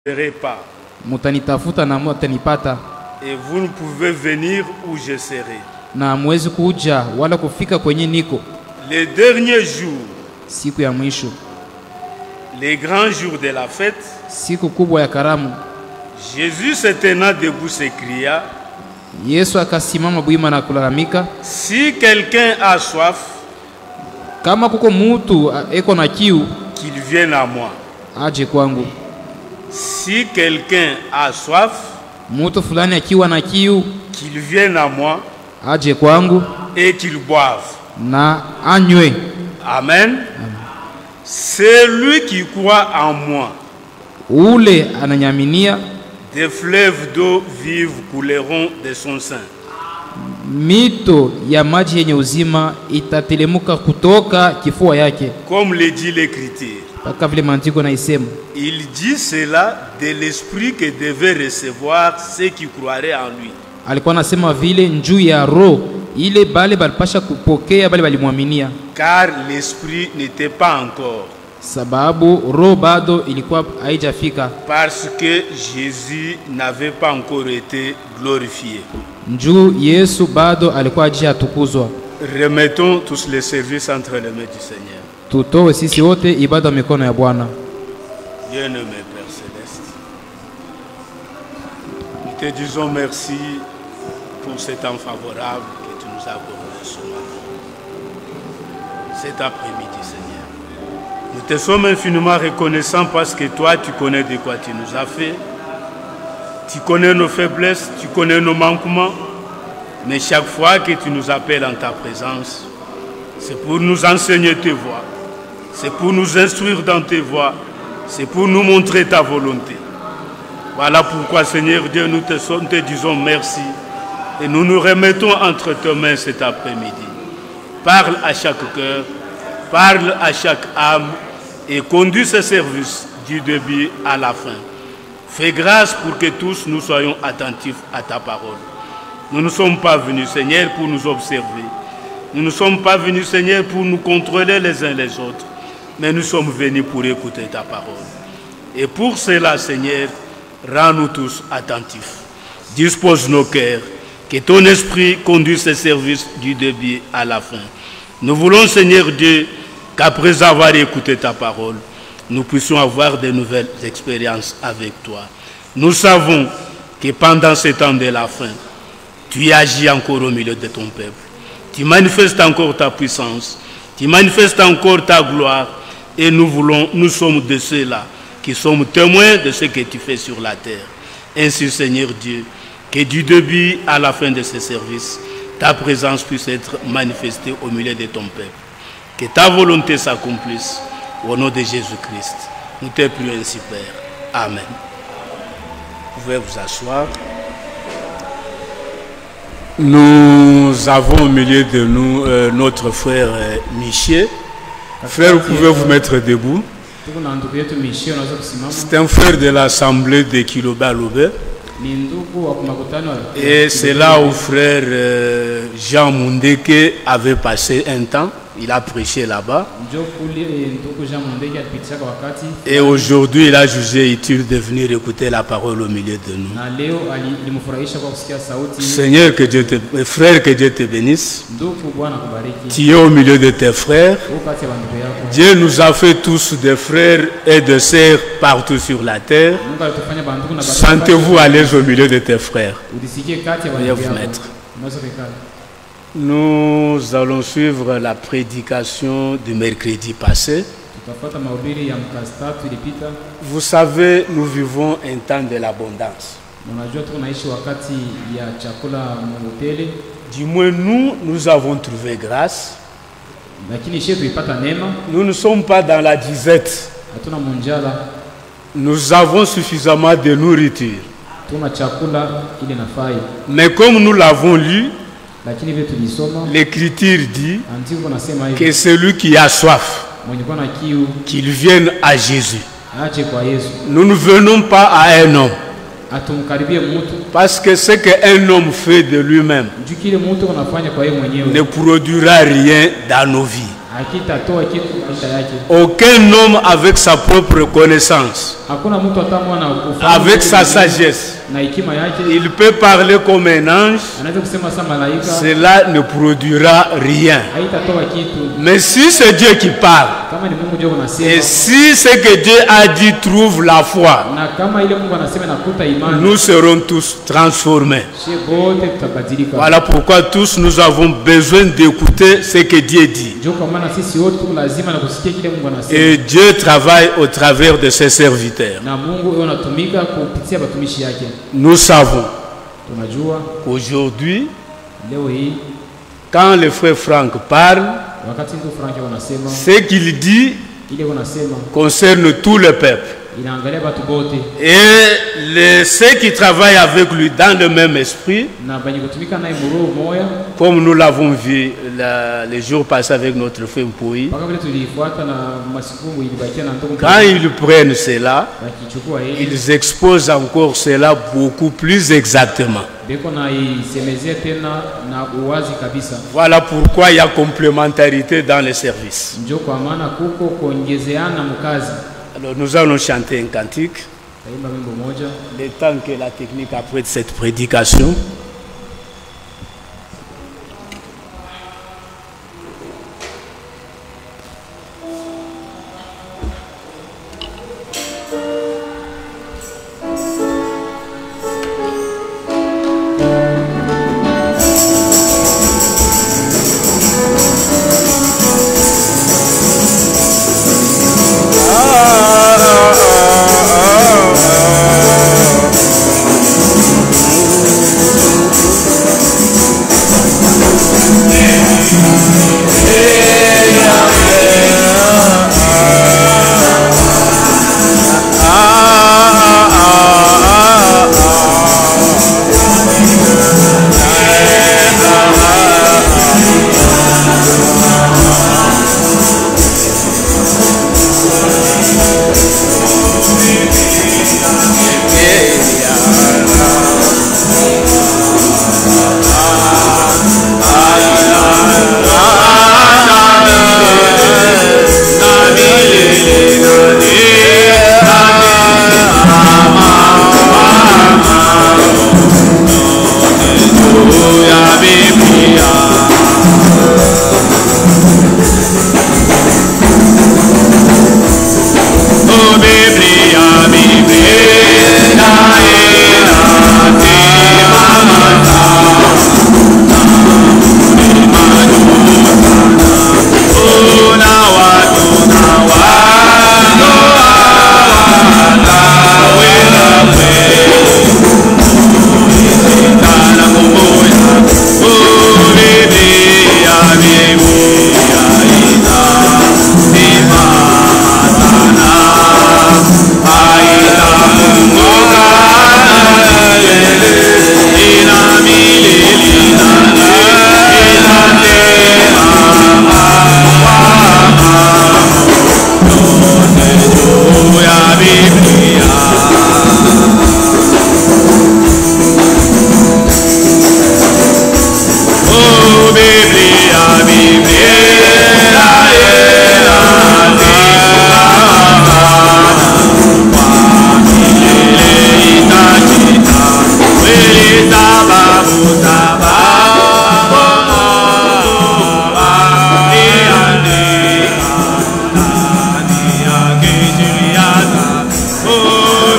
verrez pas. Mutanitafuta na mutanipata. Et vous ne pouvez venir où je serai. Na hamwezi kuja wala kufika kwenye niko. Les derniers jours, siku ya mwisho, les grands jours de la fête, siku kubwa ya karamu, Jésus se tenant debout s'écria, Yesu akasimama bwima na kulalamika, si quelqu'un a soif, kama kuko mutu eko na kiu, qu'il vienne à moi. aje kwangu. Si quelqu'un a soif, mutu fulani akiwa na kiu, qu'il vienne à moi, aje kwangu, et qu'il boive. na anywe. Amen. C'est lui qui croit en moi. Ule ananyaminia, des fleuves d'eau vive couleront de son sein. Mito ya maji yenye uzima itatelemuka kutoka kifua yake. Comme le dit l'Écriture. Paka vile maandiko na isema. Il dit cela de l'esprit que devait recevoir ceux qui croiraient en lui. Alikuwa anasema vile njuu ya roho ile bale balipasha kupokea bale balimwaminia. Car l'esprit n'était pas encore. Sababu roho bado ilikuwa haijafika. Parce que Jésus n'avait pas encore été glorifié. Njuu Yesu bado alikuwa hajatukuzwa. Remettons tous les services entre les mains du Seigneur. Tutoe sisi wote ibada mikono ya Bwana. Bien-aimé Père Céleste, nous te disons merci pour ce temps favorable que tu nous as accordé ce matin, cet après-midi, Seigneur. Nous te sommes infiniment reconnaissants parce que toi, tu connais de quoi tu nous as fait. Tu connais nos faiblesses, tu connais nos manquements. Mais chaque fois que tu nous appelles en ta présence, c'est pour nous enseigner tes voies. C'est pour nous instruire dans tes voies. C'est pour nous montrer ta volonté. Voilà pourquoi, Seigneur Dieu, nous te disons merci. Et nous nous remettons entre tes mains cet après-midi. Parle à chaque cœur, parle à chaque âme et conduis ce service du début à la fin. Fais grâce pour que tous nous soyons attentifs à ta parole. Nous ne sommes pas venus, Seigneur, pour nous observer. Nous ne sommes pas venus, Seigneur, pour nous contrôler les uns les autres. Mais nous sommes venus pour écouter ta parole. Et pour cela, Seigneur, rends-nous tous attentifs. Dispose nos cœurs. Que ton esprit conduise ce service du début à la fin. Nous voulons, Seigneur Dieu, qu'après avoir écouté ta parole, nous puissions avoir de nouvelles expériences avec toi. Nous savons que pendant ce temps de la fin, tu agis encore au milieu de ton peuple. Tu manifestes encore ta puissance. Tu manifestes encore ta gloire. Et nous sommes de ceux-là qui sommes témoins de ce que tu fais sur la terre. Ainsi, Seigneur Dieu, que du début à la fin de ce service, ta présence puisse être manifestée au milieu de ton peuple. Que ta volonté s'accomplisse au nom de Jésus-Christ. Nous te prions ainsi, Père. Amen. Vous pouvez vous asseoir. Nous avons au milieu de nous notre frère Michel. Frère, vous pouvez vous mettre debout. C'est un frère de l'assemblée de Kiloba-Lobe. Et c'est là où frère Jean Mundeke avait passé un temps. Il a prêché là-bas. Et aujourd'hui, il a jugé utile de venir écouter la parole au milieu de nous. Seigneur, que Dieu te, frère, que Dieu te bénisse. Tu es au milieu de tes frères. Dieu nous a fait tous des frères et des sœurs partout sur la terre. Sentez-vous à l'aise au milieu de tes frères. Veuillez vous mettre. Nous allons suivre la prédication du mercredi passé. Vous savez, nous vivons un temps de l'abondance. Du moins, nous avons trouvé grâce. Nous ne sommes pas dans la disette. Nous avons suffisamment de nourriture. Mais comme nous l'avons lu, l'Écriture dit que celui qui a soif, qu'il vienne à Jésus. Nous ne venons pas à un homme. Parce que ce qu'un homme fait de lui-même ne produira rien dans nos vies. Aucun homme avec sa propre connaissance, avec sa sagesse, il peut parler comme un ange, cela ne produira rien. Mais si c'est Dieu qui parle, et si ce que Dieu a dit trouve la foi, nous serons tous transformés. Voilà pourquoi tous nous avons besoin d'écouter ce que Dieu dit. Et Dieu travaille au travers de ses serviteurs. Nous savons qu'aujourd'hui, quand le frère Franck parle, ce qu'il dit concerne tout le peuple. Et ceux qui travaillent avec lui dans le même esprit, comme nous l'avons vu les jours passés avec notre frère Mpouy, quand ils prennent cela, ils exposent encore cela beaucoup plus exactement. Voilà pourquoi il y a complémentarité dans les services. Alors nous allons chanter un cantique. Le temps que la technique après cette prédication.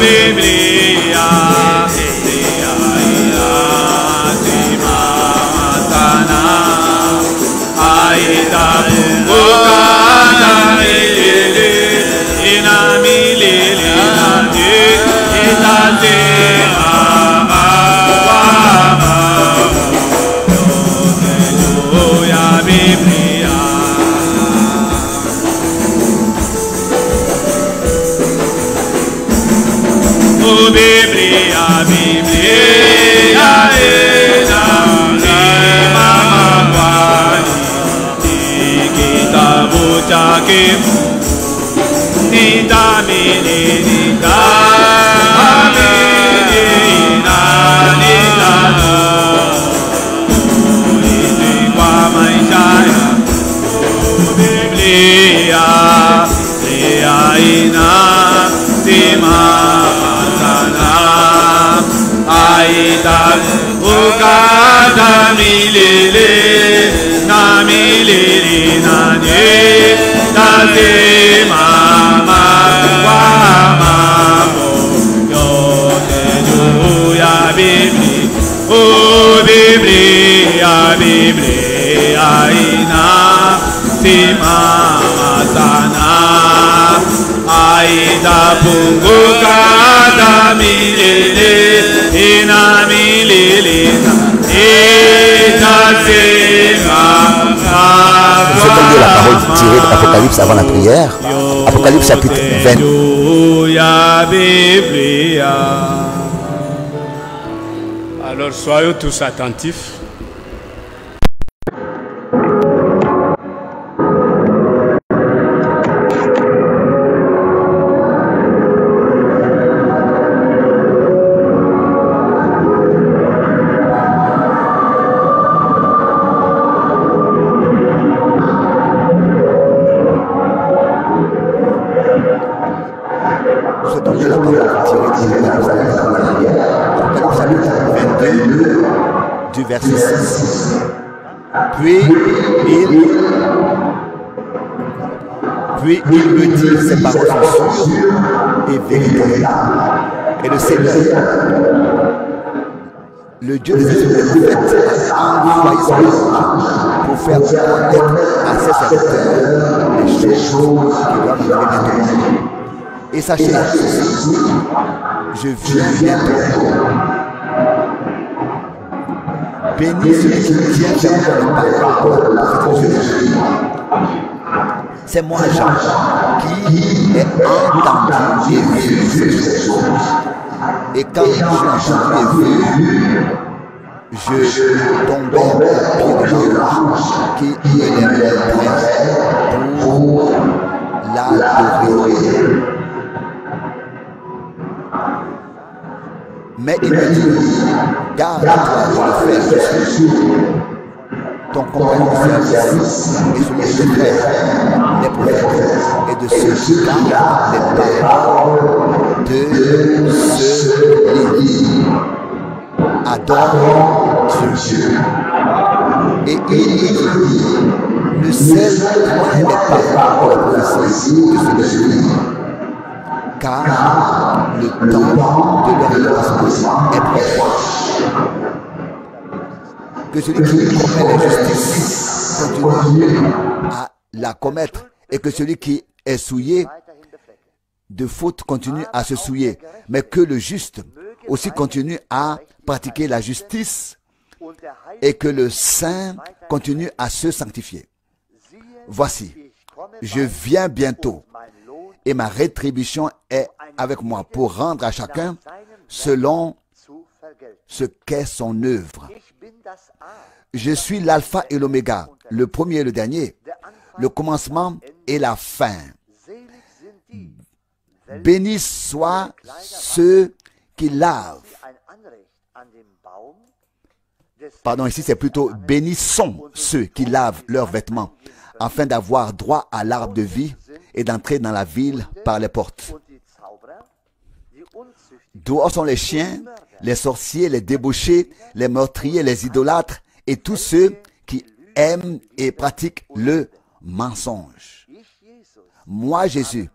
Biblia. aita ukata milele na milele na ne tasema kwa mambo yote juu ya Biblia. Oh Biblia, Biblia inasimama sana, haitapunguka hata milele ina milele itasimama. Je vais lire la parole tirée de l'Apocalypse avant la prière. Apocalypse chapitre 20. Alors soyons tous attentifs. Du verset 6. Puis il me dit, ces paroles sont sûres et véritables. Et le Seigneur, le Dieu des esprits, a envoyé son ange pour faire connaître à ses serviteurs les choses qui doivent arriver bientôt. Et sachez, je viens bientôt. Béni celui qui tient fermement les paroles de Jésus. C'est moi, Jean, qui ai entendu et vu ces choses. Et quand j'ai entendu et vu, je tombais au pied de l'ange qui élevait pour l'adorer. Mais il me dit, garde-toi de le faire, ton compagnon de service et celui de tes frères, les prophètes, et de ceux qui gardent les paroles de ce livre. Adore Dieu. Et il dit, ne scelle point les paroles de la prophétie de ce livre, car le temps de leur accomplissement est proche. Que celui qui commet l'injustice continue à la commettre, et que celui qui est souillé de faute continue à se souiller, mais que le juste aussi continue à pratiquer la justice, et que le saint continue à se sanctifier. Voici, je viens bientôt, et ma rétribution est avec moi pour rendre à chacun selon ce qu'est son œuvre. Je suis l'alpha et l'oméga, le premier et le dernier, le commencement et la fin. Bénis soient ceux qui lavent. Pardon, ici c'est plutôt bénissons ceux qui lavent leurs vêtements, afin d'avoir droit à l'arbre de vie et d'entrer dans la ville par les portes. Dehors sont les chiens, les sorciers, les débauchés, les meurtriers, les idolâtres et tous ceux qui aiment et pratiquent le mensonge. Moi, Jésus,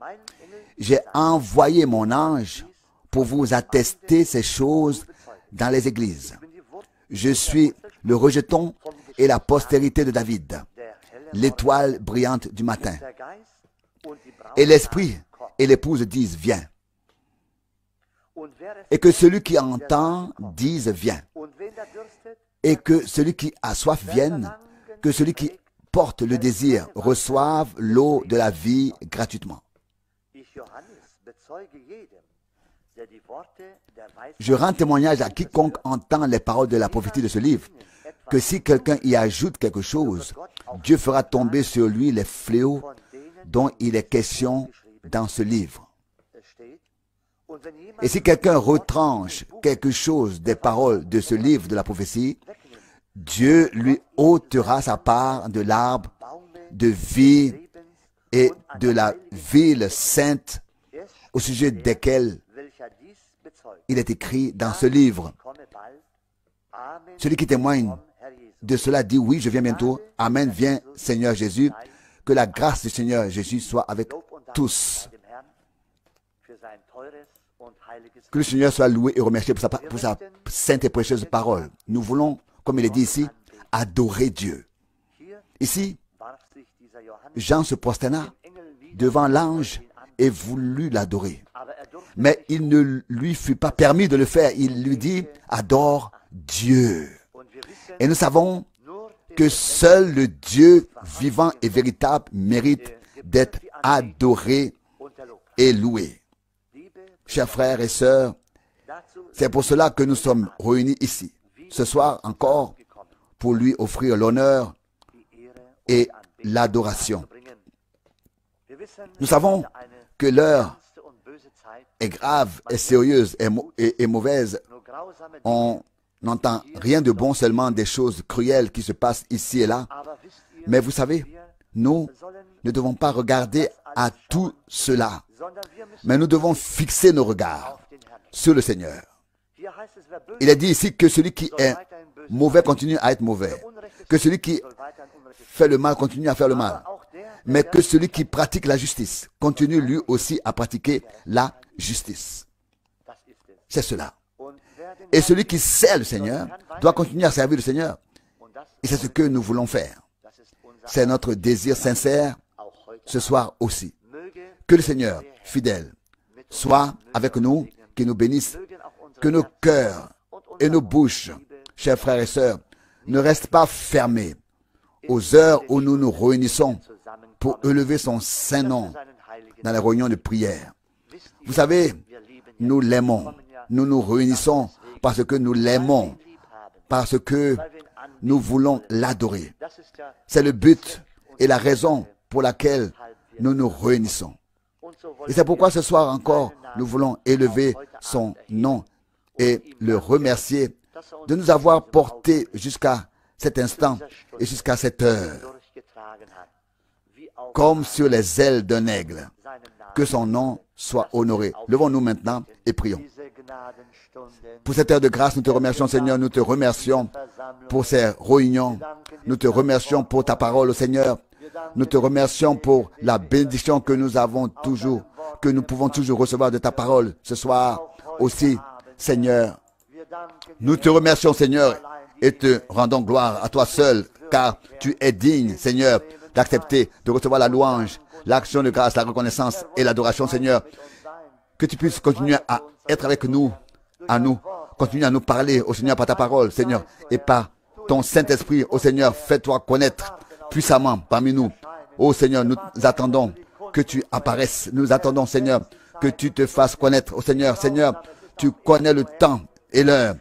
j'ai envoyé mon ange pour vous attester ces choses dans les églises. Je suis le rejeton et la postérité de David, l'étoile brillante du matin. Et l'esprit et l'épouse disent, viens. Et que celui qui entend dise, viens. Et que celui qui a soif vienne, que celui qui porte le désir reçoive l'eau de la vie gratuitement. Je rends témoignage à quiconque entend les paroles de la prophétie de ce livre, que si quelqu'un y ajoute quelque chose, Dieu fera tomber sur lui les fléaux dont il est question dans ce livre. Et si quelqu'un retranche quelque chose des paroles de ce livre de la prophétie, Dieu lui ôtera sa part de l'arbre de vie et de la ville sainte au sujet desquels il est écrit dans ce livre. Celui qui témoigne de cela dit oui, je viens bientôt. Amen, viens Seigneur Jésus. Que la grâce du Seigneur Jésus soit avec tous. Que le Seigneur soit loué et remercié pour sa sainte et précieuse parole. Nous voulons, comme il est dit ici, adorer Dieu. Ici, Jean se prosterna devant l'ange et voulut l'adorer. Mais il ne lui fut pas permis de le faire. Il lui dit, adore Dieu. Et nous savons que seul le Dieu vivant et véritable mérite d'être adoré et loué. Chers frères et sœurs, c'est pour cela que nous sommes réunis ici, ce soir encore, pour lui offrir l'honneur et l'adoration. Nous savons que l'heure est grave et sérieuse et mauvaise. On n'entend rien de bon, seulement des choses cruelles qui se passent ici et là. Mais vous savez, nous ne devons pas regarder à tout cela, mais nous devons fixer nos regards sur le Seigneur. Il est dit ici que celui qui est mauvais continue à être mauvais, que celui qui fait le mal continue à faire le mal, mais que celui qui pratique la justice continue lui aussi à pratiquer la justice. C'est cela. Et celui qui sert le Seigneur doit continuer à servir le Seigneur. Et c'est ce que nous voulons faire. C'est notre désir sincère ce soir aussi. Que le Seigneur, fidèle, soit avec nous, qu'il nous bénisse, que nos cœurs et nos bouches, chers frères et sœurs, ne restent pas fermés aux heures où nous nous réunissons pour élever son saint nom dans les réunions de prière. Vous savez, nous l'aimons. Nous nous réunissons parce que nous l'aimons, parce que nous voulons l'adorer. C'est le but et la raison pour laquelle nous nous réunissons. Et c'est pourquoi ce soir encore, nous voulons élever son nom et le remercier de nous avoir portés jusqu'à cet instant et jusqu'à cette heure, comme sur les ailes d'un aigle. Que son nom soit honoré. Levons-nous maintenant et prions. Pour cette heure de grâce, nous te remercions, Seigneur. Nous te remercions pour ces réunions. Nous te remercions pour ta parole, au Seigneur. Nous te remercions pour la bénédiction que nous avons toujours, que nous pouvons toujours recevoir de ta parole ce soir aussi, Seigneur. Nous te remercions, Seigneur, et te rendons gloire à toi seul, car tu es digne, Seigneur, d'accepter, de recevoir la louange, l'action de grâce, la reconnaissance et l'adoration, Seigneur. Que tu puisses continuer à être avec nous, continuer à nous parler, au Seigneur, par ta parole, Seigneur, et par ton Saint-Esprit, au Seigneur, fais-toi connaître puissamment parmi nous. Ô Seigneur, nous attendons que tu apparaisses. Nous attendons, Seigneur, que tu te fasses connaître. Ô Seigneur, Seigneur, tu connais le temps et l'heure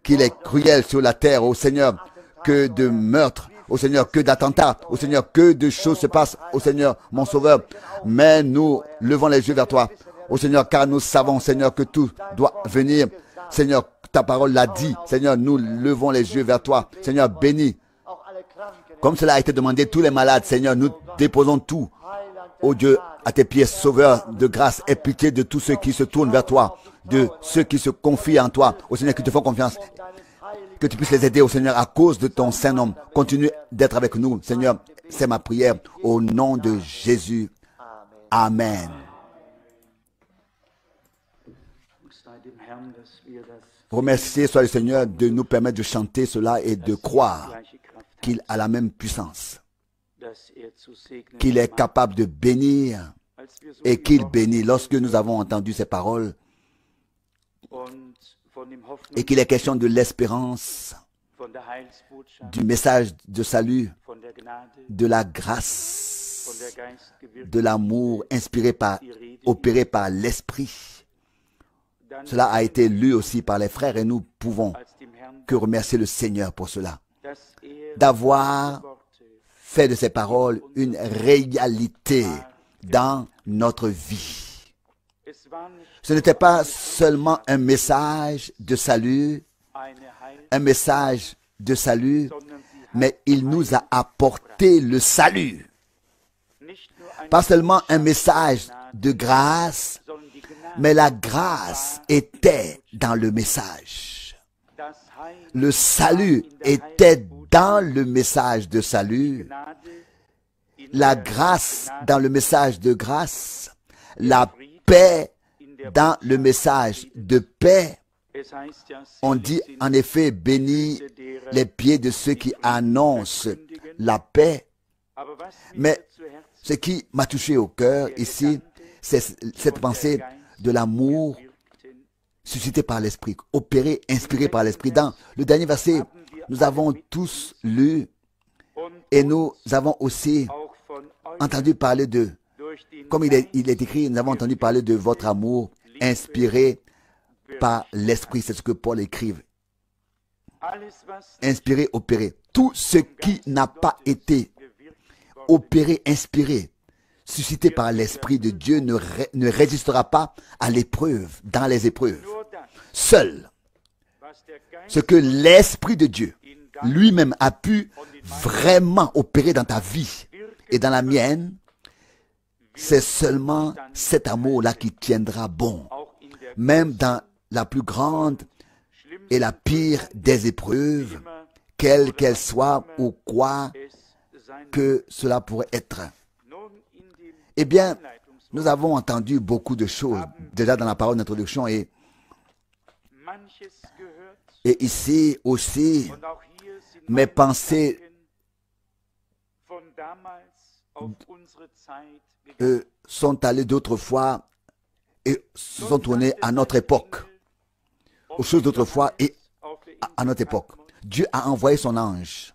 qu'il est cruel sur la terre. Ô Seigneur, que de meurtres, ô Seigneur, que d'attentats, ô Seigneur, que de choses se passent, ô Seigneur, mon Sauveur. Mais nous levons les yeux vers toi, ô Seigneur, car nous savons, Seigneur, que tout doit venir. Seigneur, ta parole l'a dit. Seigneur, nous levons les yeux vers toi. Seigneur, bénis. Comme cela a été demandé, tous les malades, Seigneur, nous déposons tout, ô Dieu, à tes pieds, Sauveur de grâce, et pitié de tous ceux qui se tournent vers toi, de ceux qui se confient en toi, ô Seigneur, qui te font confiance. Que tu puisses les aider, ô Seigneur, à cause de ton Saint-Nom. Continue d'être avec nous, Seigneur. C'est ma prière au nom de Jésus. Amen. Remerciez soit le Seigneur de nous permettre de chanter cela et de croire qu'il a la même puissance, qu'il est capable de bénir et qu'il bénit. Lorsque nous avons entendu ces paroles et qu'il est question de l'espérance, du message de salut, de la grâce, de l'amour opéré par l'Esprit, cela a été lu aussi par les frères et nous pouvons que remercier le Seigneur pour cela, d'avoir fait de ces paroles une réalité dans notre vie. Ce n'était pas seulement un message de salut, mais il nous a apporté le salut. Pas seulement un message de grâce, mais la grâce était dans le message. Le salut était dans le message de salut, la grâce dans le message de grâce, la paix dans le message de paix. On dit en effet, bénis les pieds de ceux qui annoncent la paix. Mais ce qui m'a touché au cœur ici, c'est cette pensée de l'amour suscité par l'Esprit, opéré, inspiré par l'Esprit. Dans le dernier verset, nous avons tous lu et nous avons aussi entendu parler de, comme il est écrit, nous avons entendu parler de votre amour inspiré par l'Esprit. C'est ce que Paul écrit. Inspiré, opéré. Tout ce qui n'a pas été opéré, inspiré, suscité par l'Esprit de Dieu ne résistera pas à l'épreuve, dans les épreuves. Seul ce que l'Esprit de Dieu lui-même a pu vraiment opérer dans ta vie et dans la mienne, c'est seulement cet amour-là qui tiendra bon, même dans la plus grande et la pire des épreuves, quelle qu'elle soit ou quoi que cela pourrait être. Eh bien, nous avons entendu beaucoup de choses déjà dans la parole d'introduction et ici aussi, mes pensées sont allées d'autres fois et se sont tournées à notre époque, aux choses d'autrefois et à notre époque. Dieu a envoyé son ange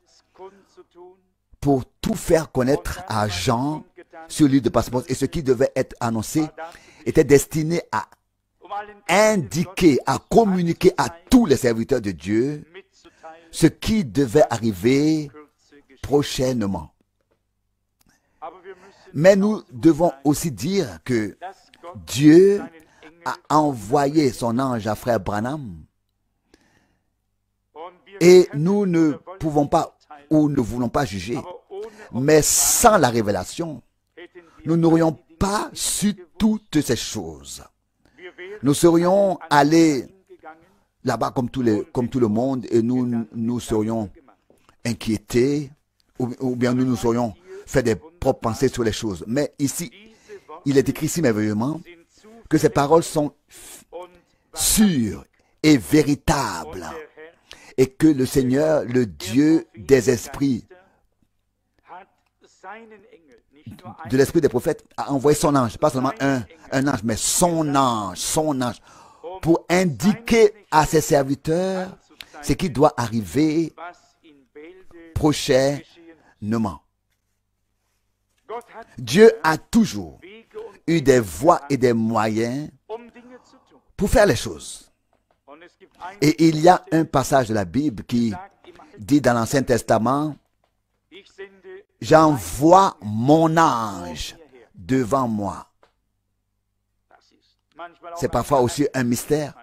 pour tout faire connaître à Jean sur l'île de Patmos, et ce qui devait être annoncé était destiné à indiquer, à communiquer à tous les serviteurs de Dieu ce qui devait arriver prochainement. Mais nous devons aussi dire que Dieu a envoyé son ange à frère Branham et nous ne pouvons pas ou ne voulons pas juger. Mais sans la révélation, nous n'aurions pas su toutes ces choses. Nous serions allés là-bas comme tout le monde et nous serions inquiétés ou bien nous serions fait des propres pensées sur les choses. Mais ici, il est écrit si merveilleusement que ces paroles sont sûres et véritables et que le Seigneur, le Dieu des esprits, de l'esprit des prophètes, a envoyé son ange, pas seulement un ange, mais son ange, pour indiquer à ses serviteurs ce qui doit arriver prochainement. Dieu a toujours eu des voies et des moyens pour faire les choses. Et il y a un passage de la Bible qui dit dans l'Ancien Testament, « J'envoie mon ange devant moi. » C'est parfois aussi un mystère,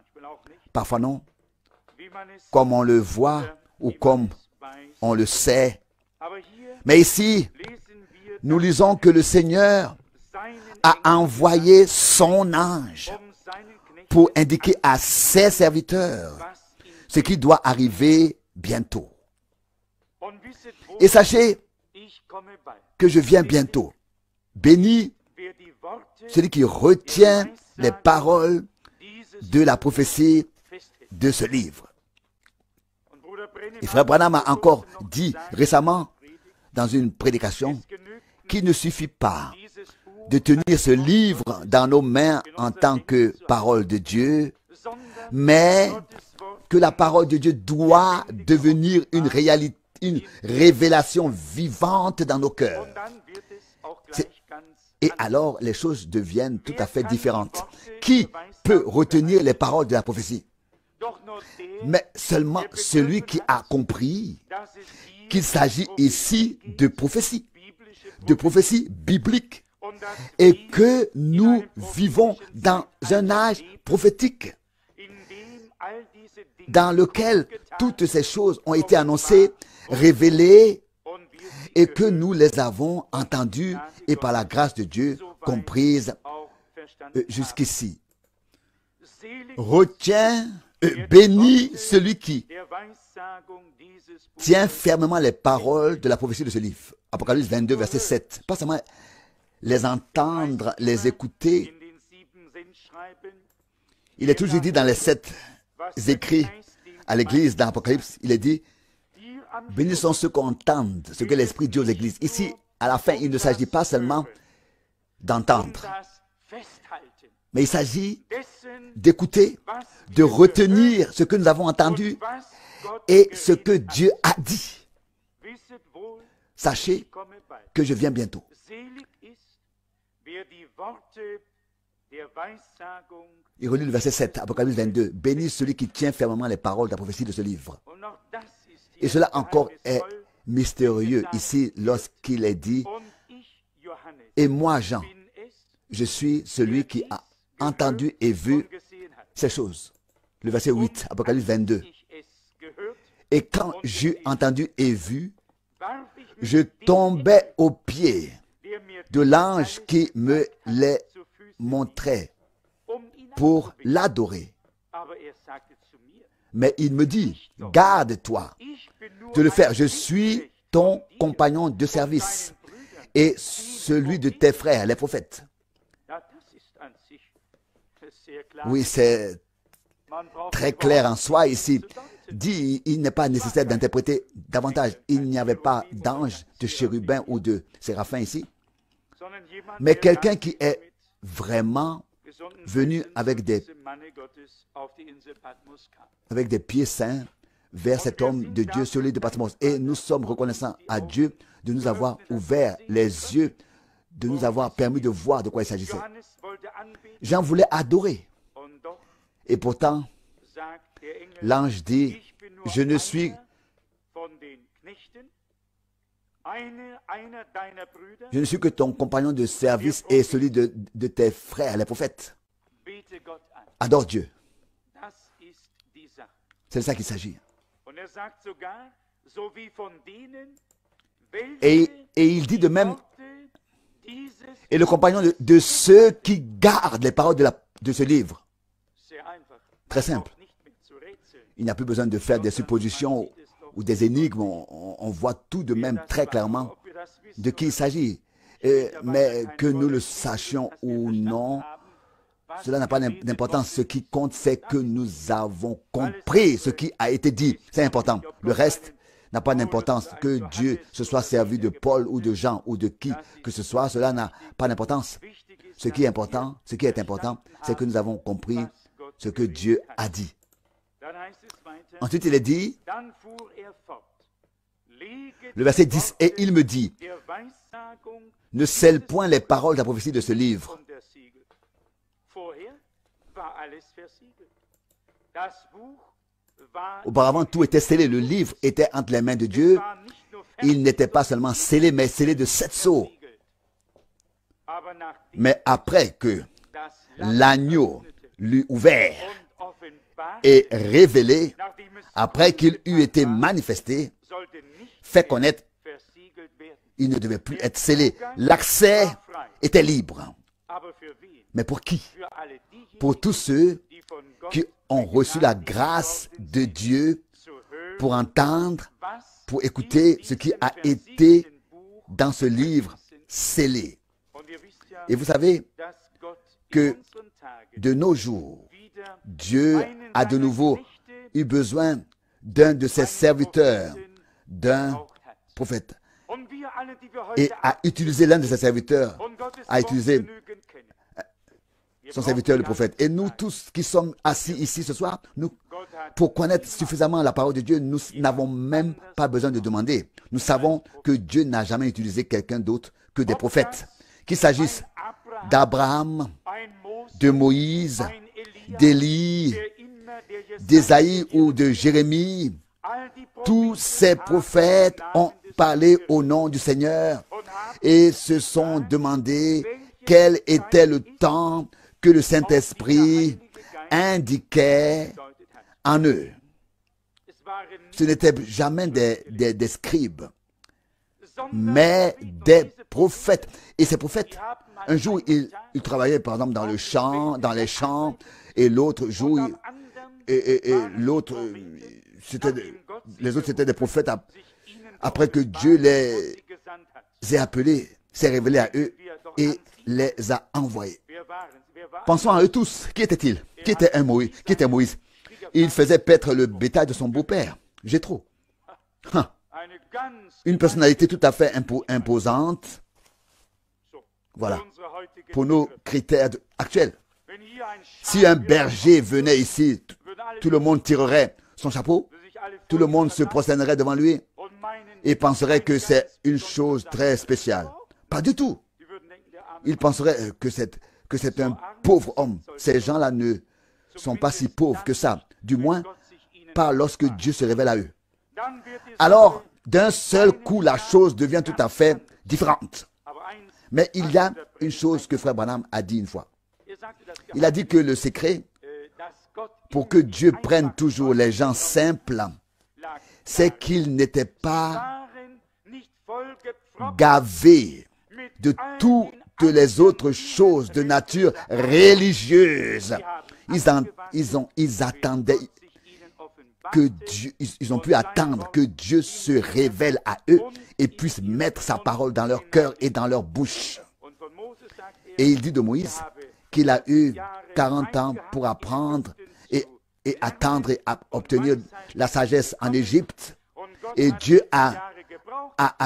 parfois non, comme on le voit ou comme on le sait. Mais ici, nous lisons que le Seigneur a envoyé son ange pour indiquer à ses serviteurs ce qui doit arriver bientôt. Et sachez que je viens bientôt. Béni celui qui retient les paroles de la prophétie de ce livre. Et frère Branham a encore dit récemment dans une prédication qu'il ne suffit pas de tenir ce livre dans nos mains en tant que parole de Dieu, mais que la parole de Dieu doit devenir une réalité, une révélation vivante dans nos cœurs. Et alors, les choses deviennent tout à fait différentes. Qui peut retenir les paroles de la prophétie? Mais seulement celui qui a compris qu'il s'agit ici de prophétie biblique, et que nous vivons dans un âge prophétique dans lequel toutes ces choses ont été annoncées, révélées, et que nous les avons entendues et par la grâce de Dieu comprises jusqu'ici. Retiens Béni celui qui tient fermement les paroles de la prophétie de ce livre. Apocalypse 22, verset 7. Pas seulement les entendre, les écouter. Il est toujours dit dans les 7 écrits à l'église dans l'Apocalypse, il est dit, bénis sont ceux qui entendent ce que l'Esprit dit aux églises. Ici, à la fin, il ne s'agit pas seulement d'entendre, mais il s'agit d'écouter, de retenir ce que nous avons entendu et ce que Dieu a dit. Sachez que je viens bientôt. Il relit le verset 7, Apocalypse 22. Bénis celui qui tient fermement les paroles de la prophétie de ce livre. Et cela encore est mystérieux ici lorsqu'il est dit, et moi Jean, je suis celui qui a entendu et vu ces choses. Le verset 8, Apocalypse 22. Et quand j'eus entendu et vu, je tombais aux pieds de l'ange qui me les montrait pour l'adorer. Mais il me dit, garde-toi de le faire. Je suis ton compagnon de service et celui de tes frères, les prophètes. Oui, c'est très clair en soi ici. Dit, il n'est pas nécessaire d'interpréter davantage. Il n'y avait pas d'ange, de chérubin ou de séraphin ici. Mais quelqu'un qui est vraiment venu avec des pieds saints vers cet homme de Dieu sur l'île de Patmos. Et nous sommes reconnaissants à Dieu de nous avoir ouvert les yeux, de nous avoir permis de voir de quoi il s'agissait. Jean voulait adorer. Et pourtant, l'ange dit, je ne suis que ton compagnon de service et celui de tes frères, les prophètes. Adore Dieu. C'est de ça qu'il s'agit. Et il dit de même, et le compagnon de ceux qui gardent les paroles de ce livre. Très simple. Il n'y a plus besoin de faire des suppositions ou des énigmes. On voit tout de même très clairement de qui il s'agit. Mais que nous le sachions ou non, cela n'a pas d'importance. Ce qui compte, c'est que nous avons compris ce qui a été dit. C'est important. Le reste n'a pas d'importance. Que Dieu se soit servi de Paul ou de Jean ou de qui que ce soit, cela n'a pas d'importance. Ce qui est important, c'est que nous avons compris ce que Dieu a dit. Ensuite, il est dit, le verset 10, et il me dit, ne scelle point les paroles de la prophétie de ce livre. Auparavant, tout était scellé. Le livre était entre les mains de Dieu. Il n'était pas seulement scellé, mais scellé de 7 sceaux. Mais après que l'agneau l'eut ouvert et révélé, après qu'il eût été manifesté, fait connaître, il ne devait plus être scellé. L'accès était libre. Mais pour qui? Pour tous ceux qui ont reçu la grâce de Dieu pour entendre, pour écouter ce qui a été dans ce livre scellé. Et vous savez que de nos jours, Dieu a de nouveau eu besoin d'un de ses serviteurs, d'un prophète, et a utilisé l'un de ses serviteurs, a utilisé son serviteur le prophète. Et nous tous qui sommes assis ici ce soir, nous, pour connaître suffisamment la parole de Dieu, nous n'avons même pas besoin de demander. Nous savons que Dieu n'a jamais utilisé quelqu'un d'autre que des prophètes. Qu'il s'agisse d'Abraham, de Moïse, d'Élie, d'Ésaïe ou de Jérémie, tous ces prophètes ont parlé au nom du Seigneur et se sont demandé quel était le temps que le Saint-Esprit indiquait en eux. Ce n'étaient jamais des scribes, mais des prophètes. Et ces prophètes, un jour, ils travaillaient par exemple dans les champs, et l'autre jour, et l'autre, les autres c'était des prophètes après que Dieu les ait appelés, s'est révélé à eux et les a envoyés. Pensons à eux tous. Qui était-il? Qui était Moïse? Qui était Moïse? Il faisait paître le bétail de son beau-père, Jéthro. Une personnalité tout à fait imposante. Voilà, pour nos critères actuels. Si un berger venait ici, tout le monde tirerait son chapeau, tout le monde se prosternerait devant lui et penserait que c'est une chose très spéciale. Pas du tout. Ils penseraient que c'est un pauvre homme. Ces gens-là ne sont pas si pauvres que ça, du moins pas lorsque Dieu se révèle à eux. Alors, d'un seul coup, la chose devient tout à fait différente. Mais il y a une chose que Frère Branham a dit une fois. Il a dit que le secret, pour que Dieu prenne toujours les gens simples, c'est qu'ils n'étaient pas gavés de toutes les autres choses de nature religieuse. Ils attendaient que Dieu, ils ont pu attendre que Dieu se révèle à eux et puisse mettre sa parole dans leur cœur et dans leur bouche. Et il dit de Moïse qu'il a eu 40 ans pour apprendre et attendre et obtenir la sagesse en Égypte. Et Dieu a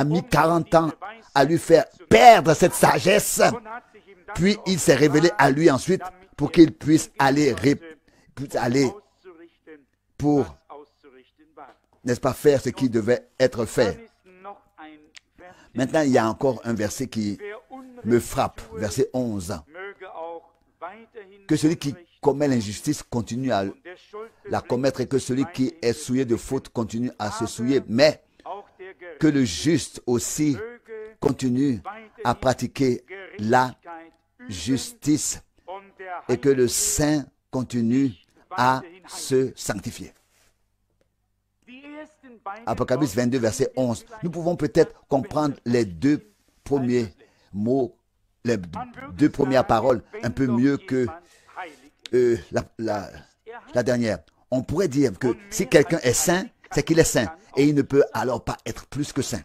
mis 40 ans à lui faire perdre cette sagesse. Puis il s'est révélé à lui ensuite pour qu'il puisse aller pour, n'est-ce pas, faire ce qui devait être fait. Maintenant, il y a encore un verset qui me frappe, verset 11. Que celui qui commet l'injustice continue à la commettre et que celui qui est souillé de faute continue à se souiller, mais que le juste aussi continue à pratiquer la justice et que le saint continue à se sanctifier. Apocalypse 22, verset 11. Nous pouvons peut-être comprendre les deux premiers mots, les deux premières paroles un peu mieux que la dernière. On pourrait dire que si quelqu'un est saint, c'est qu'il est saint. Et il ne peut alors pas être plus que saint.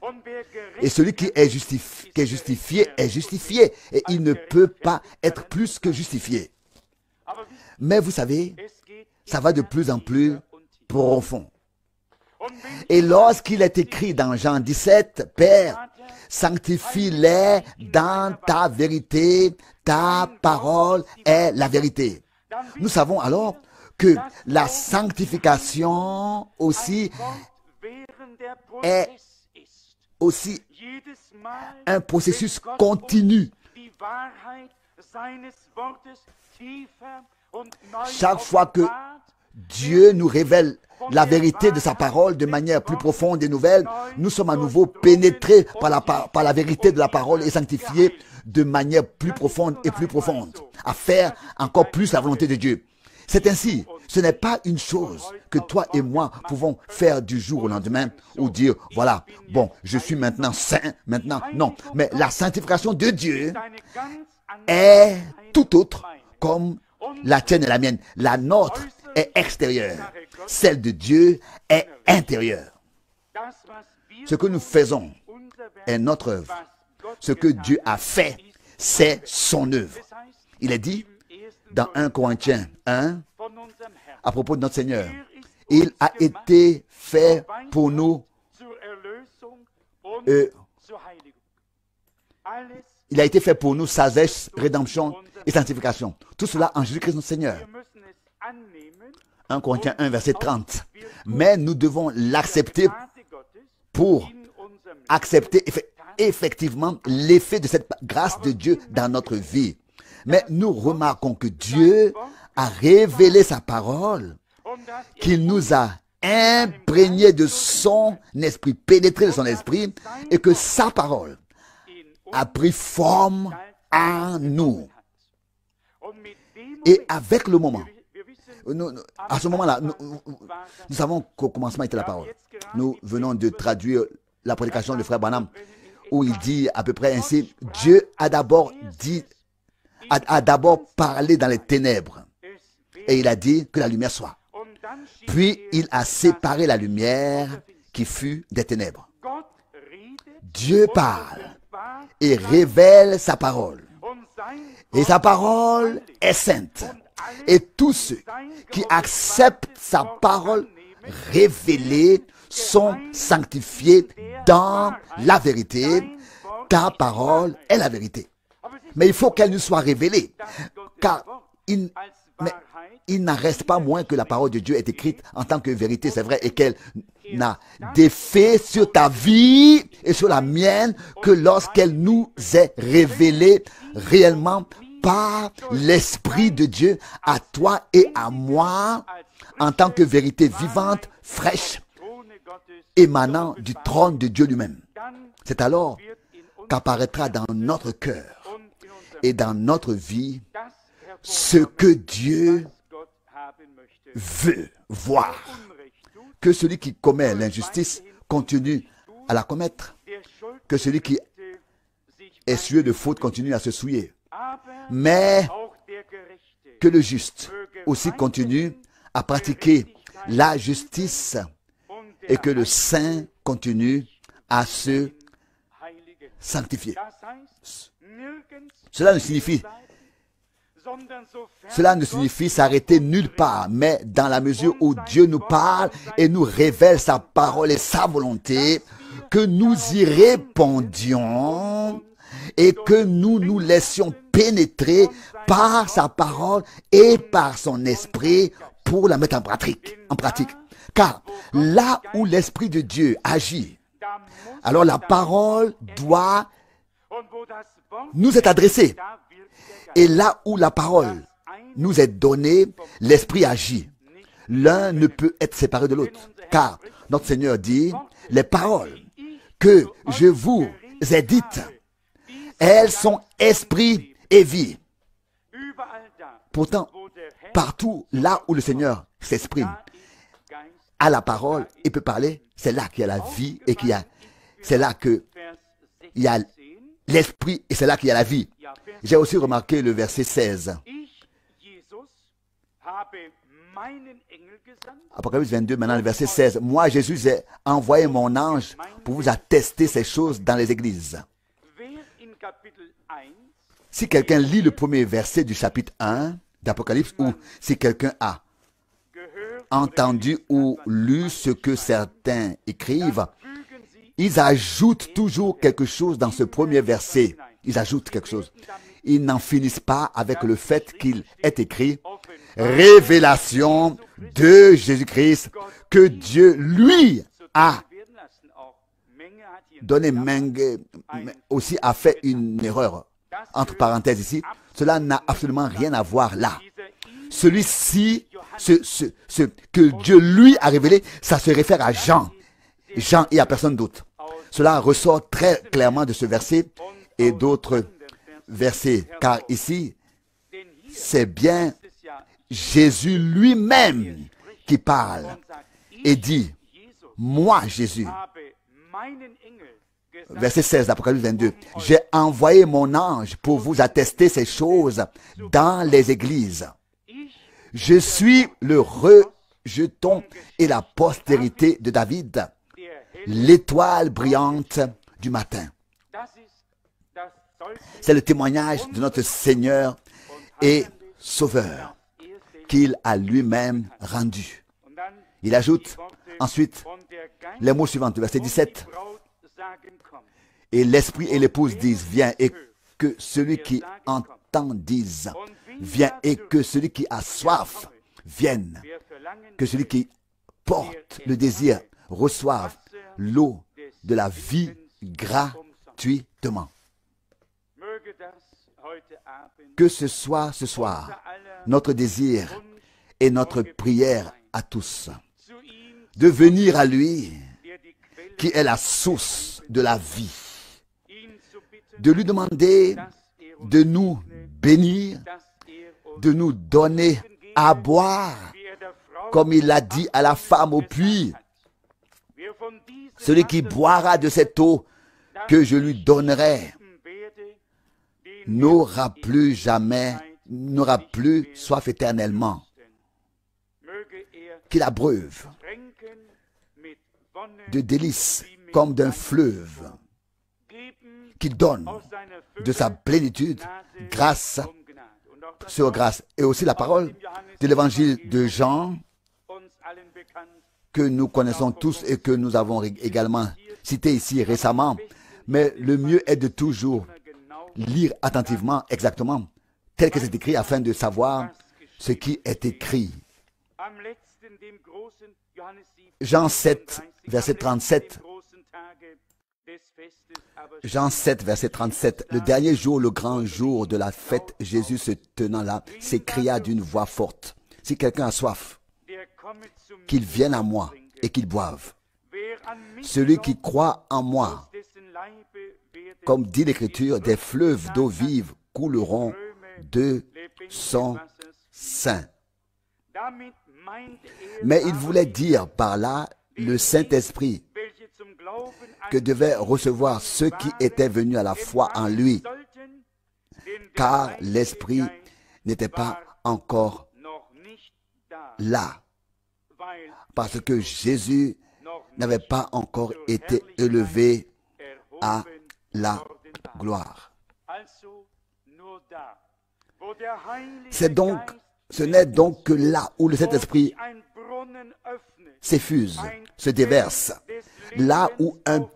Et celui qui est justifié est justifié. Et il ne peut pas être plus que justifié. Mais vous savez, ça va de plus en plus profond. Et lorsqu'il est écrit dans Jean 17, Père, sanctifie-les dans ta vérité, ta parole est la vérité. Nous savons alors que la sanctification aussi est aussi un processus continu. Chaque fois que Dieu nous révèle la vérité de sa parole de manière plus profonde et nouvelle, nous sommes à nouveau pénétrés par la vérité de la parole et sanctifiés de manière plus profonde et plus profonde, à faire encore plus la volonté de Dieu. C'est ainsi, ce n'est pas une chose que toi et moi pouvons faire du jour au lendemain ou dire, voilà, bon, je suis maintenant saint, maintenant, non. Mais la sanctification de Dieu est tout autre comme la tienne et la mienne. La nôtre est extérieure. Celle de Dieu est intérieure. Ce que nous faisons est notre œuvre. Ce que Dieu a fait, c'est son œuvre. Il est dit dans 1 Corinthiens 1, à propos de notre Seigneur, il a été fait pour nous, il a été fait pour nous sagesse, rédemption et sanctification. Tout cela en Jésus-Christ notre Seigneur. 1 Corinthiens 1, verset 30. Mais nous devons l'accepter pour accepter effectivement l'effet de cette grâce de Dieu dans notre vie. Mais nous remarquons que Dieu a révélé sa parole, qu'il nous a imprégnés de son esprit, pénétrés de son esprit, et que sa parole a pris forme en nous. Et avec le moment, à ce moment-là, nous savons qu'au commencement était la parole. Nous venons de traduire la prédication de Frère Branham, où il dit à peu près ainsi, Dieu a d'abord parlé dans les ténèbres. Et il a dit que la lumière soit. Puis il a séparé la lumière qui fut des ténèbres. Dieu parle et révèle sa parole. Et sa parole est sainte. Et tous ceux qui acceptent sa parole révélée sont sanctifiés dans la vérité. Ta parole est la vérité. Mais il faut qu'elle nous soit révélée. Car il n'en reste pas moins que la parole de Dieu est écrite en tant que vérité, c'est vrai, et qu'elle n'a d'effet sur ta vie et sur la mienne que lorsqu'elle nous est révélée réellement par l'Esprit de Dieu à toi et à moi en tant que vérité vivante, fraîche, émanant du trône de Dieu lui-même. C'est alors qu'apparaîtra dans notre cœur et dans notre vie ce que Dieu veut voir. Que celui qui commet l'injustice continue à la commettre. Que celui qui est souillé de faute continue à se souiller. Mais que le juste aussi continue à pratiquer la justice et que le saint continue à se sanctifier. Cela ne signifie s'arrêter nulle part, mais dans la mesure où Dieu nous parle et nous révèle sa parole et sa volonté, que nous y répondions et que nous nous laissions pénétrer par sa parole et par son esprit pour la mettre en pratique. Car là où l'Esprit de Dieu agit, alors la parole doit nous être adressée. Et là où la parole nous est donnée, l'Esprit agit. L'un ne peut être séparé de l'autre. Car notre Seigneur dit, les paroles que je vous ai dites, elles sont esprit et vie. Pourtant, partout là où le Seigneur s'exprime, à la parole, il peut parler, c'est là qu'il y a la vie et c'est là qu'il y a l'esprit et c'est là qu'il y a la vie. J'ai aussi remarqué le verset 16. Apocalypse 22, maintenant le verset 16. Moi, Jésus, ai envoyé mon ange pour vous attester ces choses dans les églises. Si quelqu'un lit le premier verset du chapitre 1 d'Apocalypse, ou si quelqu'un a entendu ou lu ce que certains écrivent, ils ajoutent toujours quelque chose dans ce premier verset. Ils ajoutent quelque chose. Ils n'en finissent pas avec le fait qu'il est écrit « Révélation de Jésus-Christ que Dieu, lui, a donné. » Aussi a fait une erreur, entre parenthèses ici. Cela n'a absolument rien à voir là. Celui-ci, ce que Dieu lui a révélé, ça se réfère à Jean. Jean et à personne d'autre. Cela ressort très clairement de ce verset et d'autres versets. Car ici, c'est bien Jésus lui-même qui parle et dit, moi Jésus, verset 16 d'Apocalypse 22, j'ai envoyé mon ange pour vous attester ces choses dans les églises. Je suis le rejeton et la postérité de David, l'étoile brillante du matin. C'est le témoignage de notre Seigneur et Sauveur qu'il a lui-même rendu. Il ajoute ensuite les mots suivants, verset 17. Et l'esprit et l'épouse disent, viens, et que celui qui entend dise, viens, et que celui qui a soif vienne, que celui qui porte le désir reçoive l'eau de la vie gratuitement. Que ce soit ce soir notre désir et notre prière à tous, de venir à lui, qui est la source de la vie, de lui demander de nous bénir, de nous donner à boire, comme il l'a dit à la femme au puits. Celui qui boira de cette eau que je lui donnerai n'aura plus soif éternellement. qu'il abreuve de délices comme d'un fleuve, qu'il donne de sa plénitude grâce sur grâce. Et aussi la parole de l'évangile de Jean que nous connaissons tous et que nous avons également cité ici récemment. Mais le mieux est de toujours lire attentivement, exactement, tel que c'est écrit, afin de savoir ce qui est écrit. Jean 7, verset 37. Jean 7, verset 37. Le dernier jour, le grand jour de la fête, Jésus se tenant là, s'écria d'une voix forte: si quelqu'un a soif, qu'il vienne à moi et qu'il boive. Celui qui croit en moi, comme dit l'Écriture, des fleuves d'eau vive couleront de son sein. Mais il voulait dire par là le Saint-Esprit que devaient recevoir ceux qui étaient venus à la foi en lui, car l'Esprit n'était pas encore là, parce que Jésus n'avait pas encore été élevé à la gloire. Ce n'est donc que là où le Saint-Esprit s'effuse, se déverse, là où un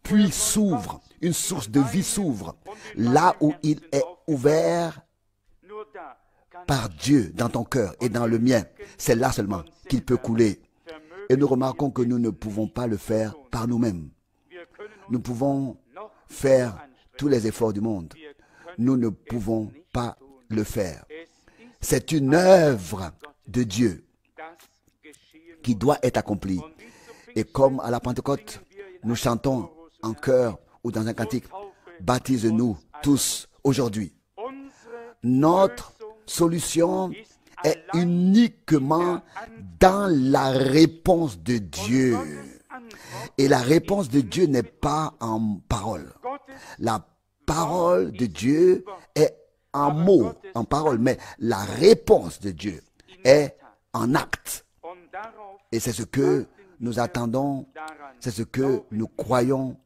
puits s'ouvre, une source de vie s'ouvre, là où il est ouvert par Dieu dans ton cœur et dans le mien, c'est là seulement qu'il peut couler. Et nous remarquons que nous ne pouvons pas le faire par nous-mêmes. Nous pouvons faire tous les efforts du monde. Nous ne pouvons pas le faire. C'est une œuvre de Dieu qui doit être accomplie. Et comme à la Pentecôte, nous chantons en chœur ou dans un cantique: baptise-nous tous aujourd'hui. Notre solution est uniquement dans la réponse de Dieu. Et la réponse de Dieu n'est pas en parole. La parole de Dieu est en mots, en parole, mais la réponse de Dieu est en acte. Et c'est ce que nous attendons, c'est ce que nous croyons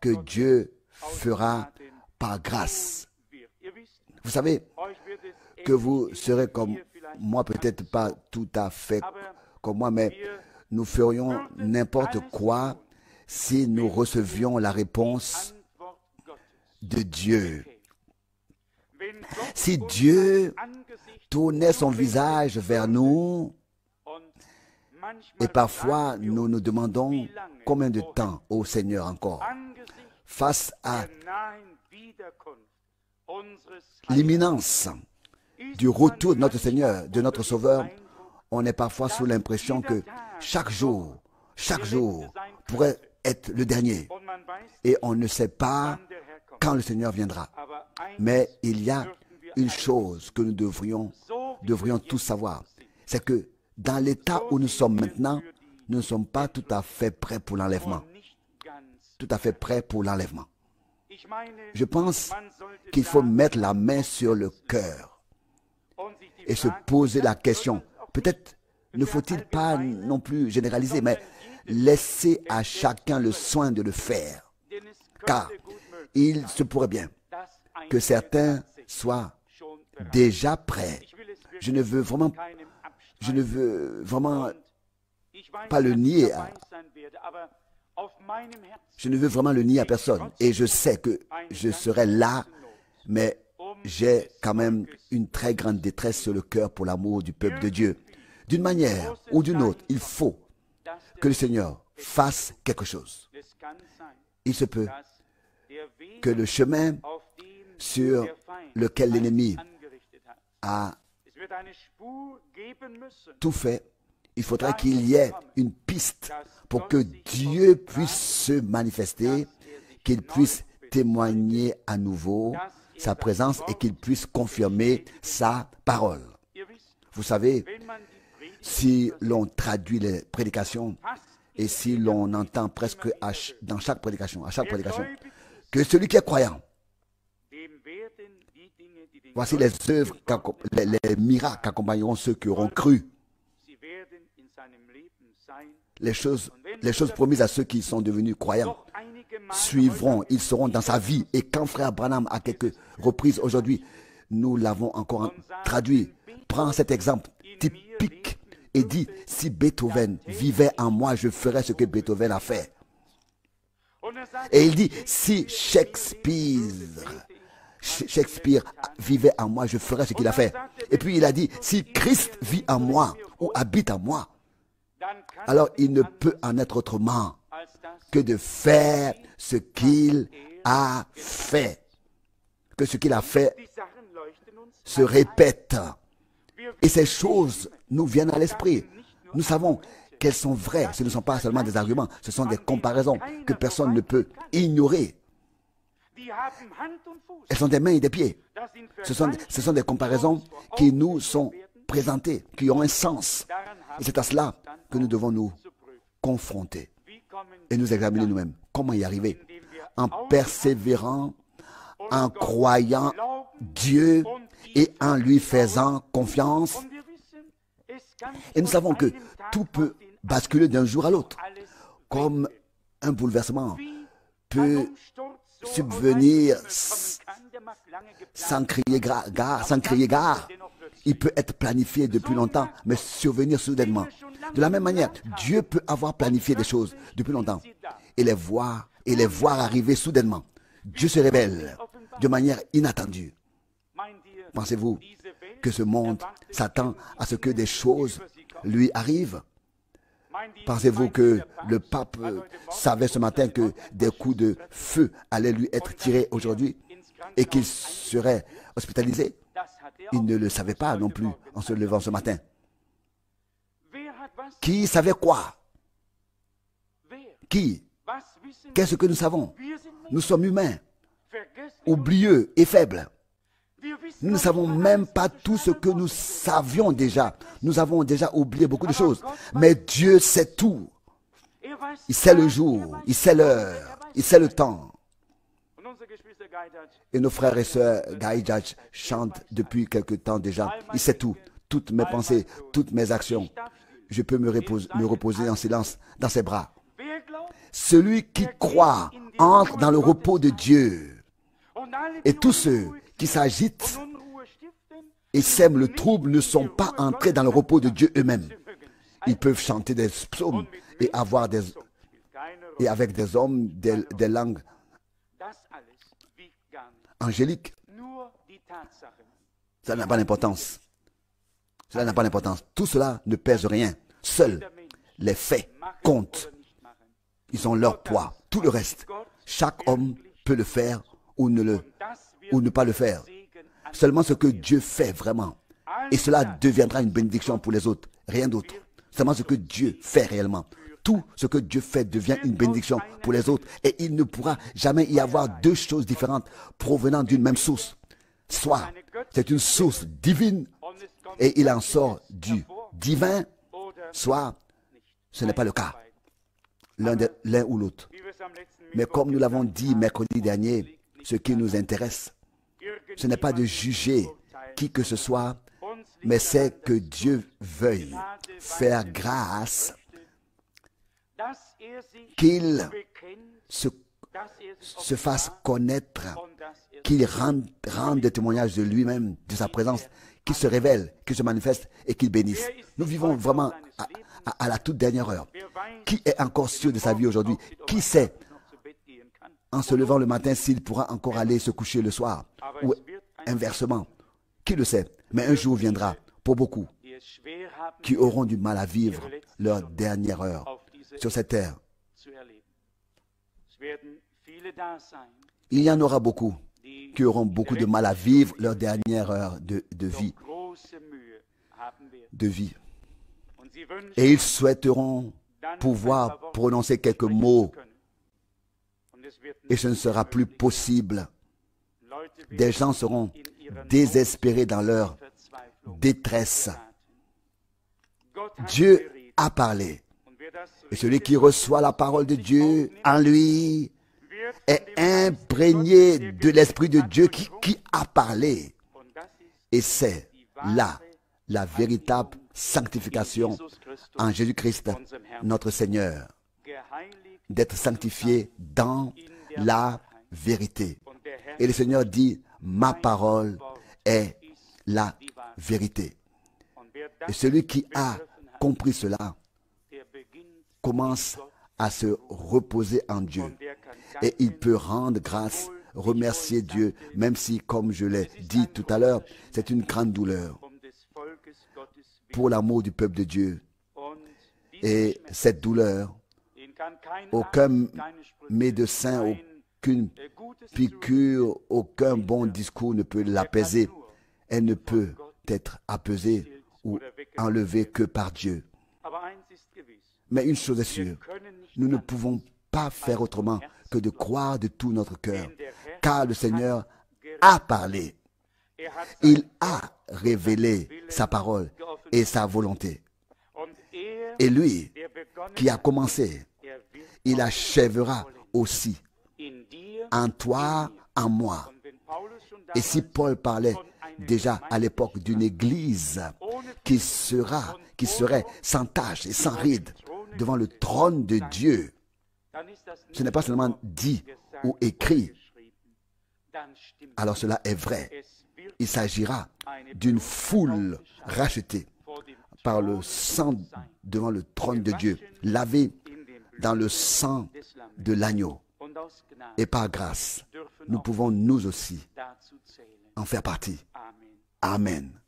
que Dieu fera par grâce. Vous savez que vous serez comme moi, peut-être pas tout à fait comme moi, mais nous ferions n'importe quoi si nous recevions la réponse de Dieu. Si Dieu tournait son visage vers nous, et parfois nous nous demandons combien de temps, ô Seigneur, encore, face à l'imminence du retour de notre Seigneur, de notre Sauveur, on est parfois sous l'impression que chaque jour pourrait être le dernier. Et on ne sait pas quand le Seigneur viendra. Mais il y a une chose que nous devrions tous savoir. C'est que dans l'état où nous sommes maintenant, nous ne sommes pas tout à fait prêts pour l'enlèvement. Tout à fait prêts pour l'enlèvement. Je pense qu'il faut mettre la main sur le cœur et se poser la question. Peut-être ne faut-il pas non plus généraliser, mais laisser à chacun le soin de le faire. Car il se pourrait bien que certains soient déjà prêts. Je ne veux vraiment pas le nier. Je ne veux vraiment le nier à personne. Et je sais que je serai là, mais j'ai quand même une très grande détresse sur le cœur pour l'amour du peuple de Dieu. D'une manière ou d'une autre, il faut que le Seigneur fasse quelque chose. Il se peut que le chemin sur lequel l'ennemi a tout fait, il faudra qu'il y ait une piste pour que Dieu puisse se manifester, qu'il puisse témoigner à nouveau sa présence et qu'il puisse confirmer sa parole. Vous savez, si l'on traduit les prédications et si l'on entend presque dans chaque prédication, que celui qui est croyant, voici les œuvres, les miracles qu'accompagneront ceux qui auront cru. les choses promises à ceux qui sont devenus croyants suivront, ils seront dans sa vie. Et quand frère Branham, à quelques reprises aujourd'hui, nous l'avons encore traduit, prend cet exemple typique et dit, si Beethoven vivait en moi, je ferais ce que Beethoven a fait. Et il dit, si Shakespeare vivait en moi, je ferais ce qu'il a fait. Et puis il a dit, si Christ vit en moi ou habite en moi, alors il ne peut en être autrement que de faire ce qu'il a fait. Que ce qu'il a fait se répète. Et ces choses nous viennent à l'esprit. Nous savons qu'elles sont vraies. Ce ne sont pas seulement des arguments, ce sont des comparaisons que personne ne peut ignorer. Elles sont des mains et des pieds. Ce sont des comparaisons qui nous sont présentées, qui ont un sens. Et c'est à cela que nous devons nous confronter et nous examiner nous-mêmes. Comment y arriver? En persévérant, en croyant Dieu et en lui faisant confiance. Et nous savons que tout peut basculer d'un jour à l'autre. Comme un bouleversement peut subvenir sans crier gare. Il peut être planifié depuis longtemps, mais survenir soudainement. De la même manière, Dieu peut avoir planifié des choses depuis longtemps et les voir arriver soudainement. Dieu se révèle de manière inattendue. Pensez-vous que ce monde s'attend à ce que des choses lui arrivent? Pensez-vous que le pape savait ce matin que des coups de feu allaient lui être tirés aujourd'hui et qu'il serait hospitalisé? Il ne le savait pas non plus en se levant ce matin. Qui savait quoi? Qui? Qu'est-ce que nous savons? Nous sommes humains, oublieux et faibles. Nous ne savons même pas tout ce que nous savions déjà. Nous avons déjà oublié beaucoup de choses. Mais Dieu sait tout. Il sait le jour, il sait l'heure, il sait le temps. Et nos frères et sœurs Gaïdjadj chantent depuis quelque temps déjà. Il sait tout. Toutes mes pensées, toutes mes actions. Je peux me reposer en silence dans ses bras. Celui qui croit entre dans le repos de Dieu. Et tous ceux qui s'agitent et sèment le trouble ne sont pas entrés dans le repos de Dieu eux-mêmes. Ils peuvent chanter des psaumes et avec des hommes des langues angéliques. Ça n'a pas d'importance. Cela n'a pas d'importance. Tout cela ne pèse rien. Seuls les faits comptent. Ils ont leur poids. Tout le reste, chaque homme peut le faire ou ne pas le faire. Seulement ce que Dieu fait vraiment. Et cela deviendra une bénédiction pour les autres. Rien d'autre. Seulement ce que Dieu fait réellement. Tout ce que Dieu fait devient une bénédiction pour les autres. Et il ne pourra jamais y avoir deux choses différentes provenant d'une même source. Soit c'est une source divine et il en sort du divin, soit ce n'est pas le cas. L'un ou l'autre. Mais comme nous l'avons dit mercredi dernier, ce qui nous intéresse, ce n'est pas de juger qui que ce soit, mais c'est que Dieu veuille faire grâce, qu'il se fasse connaître, qu'il rende des témoignages de lui-même, de sa présence, qu'il se révèle, qu'il se manifeste et qu'il bénisse. Nous vivons vraiment à la toute dernière heure. Qui est encore sûr de sa vie aujourd'hui? Qui sait, en se levant le matin, s'il pourra encore aller se coucher le soir? Ou inversement? Qui le sait? Mais un jour viendra, pour beaucoup, qui auront du mal à vivre leur dernière heure sur cette terre. Il y en aura beaucoup qui auront beaucoup de mal à vivre leur dernière heure de vie. Et ils souhaiteront pouvoir prononcer quelques mots. Et ce ne sera plus possible. Des gens seront désespérés dans leur détresse. Dieu a parlé. Et celui qui reçoit la parole de Dieu en lui est imprégné de l'Esprit de Dieu qui a parlé. Et c'est là la véritable sanctification en Jésus-Christ, notre Seigneur, d'être sanctifié dans la vérité. Et le Seigneur dit, ma parole est la vérité. Et celui qui a compris cela commence à se reposer en Dieu. Et il peut rendre grâce, remercier Dieu, même si, comme je l'ai dit tout à l'heure, c'est une grande douleur pour l'amour du peuple de Dieu. Et cette douleur, aucun médecin, aucune piqûre, aucun bon discours ne peut l'apaiser. Elle ne peut être apaisée ou enlevée que par Dieu. Mais une chose est sûre, nous ne pouvons pas faire autrement que de croire de tout notre cœur, car le Seigneur a parlé. Il a révélé sa parole et sa volonté. Et lui, qui a commencé, il achèvera aussi en toi, en moi. Et si Paul parlait déjà à l'époque d'une église qui serait sans tache et sans ride devant le trône de Dieu, ce n'est pas seulement dit ou écrit. Alors cela est vrai. Il s'agira d'une foule rachetée par le sang devant le trône de Dieu, lavée dans le sang de l'agneau. Et par grâce, nous pouvons nous aussi en faire partie. Amen.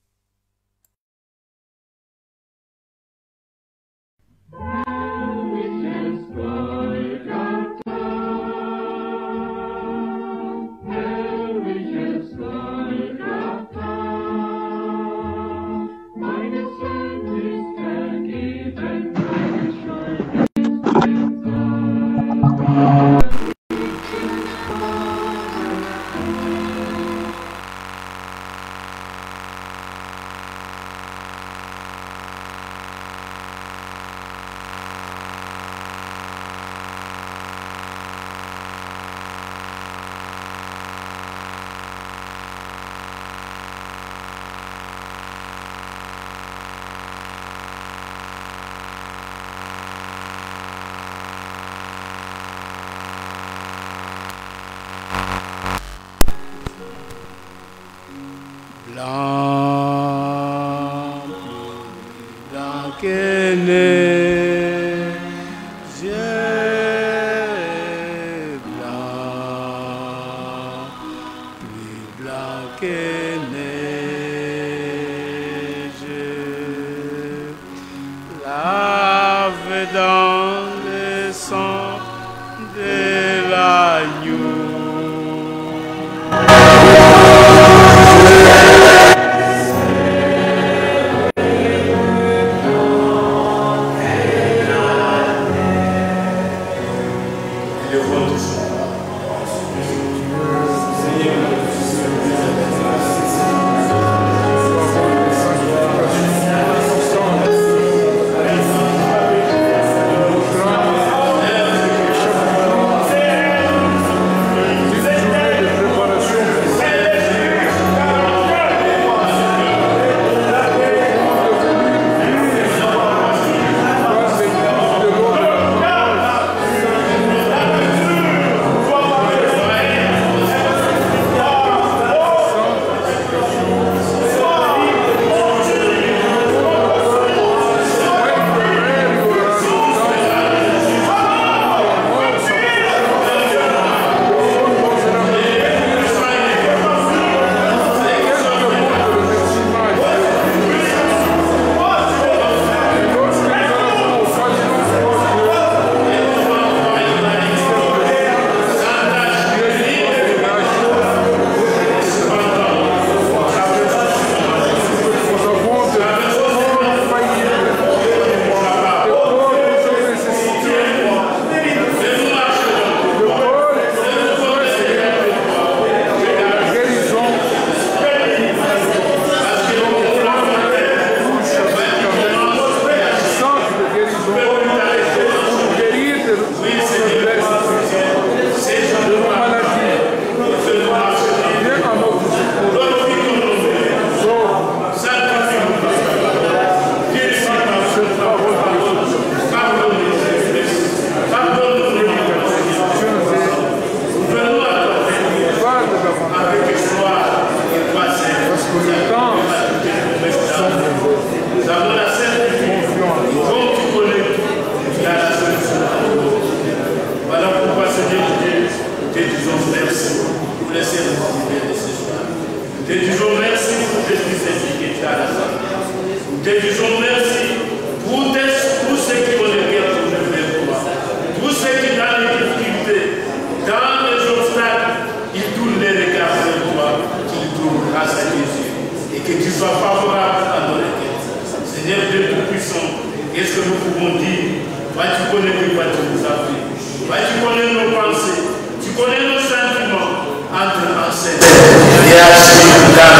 que tu sois favorable à nos requêtes. Seigneur Dieu Tout-Puissant, qu'est-ce que nous pouvons dire? Toi, tu connais de quoi tu nous as fait. Toi, tu connais nos pensées, tu connais nos sentiments. Entre en scène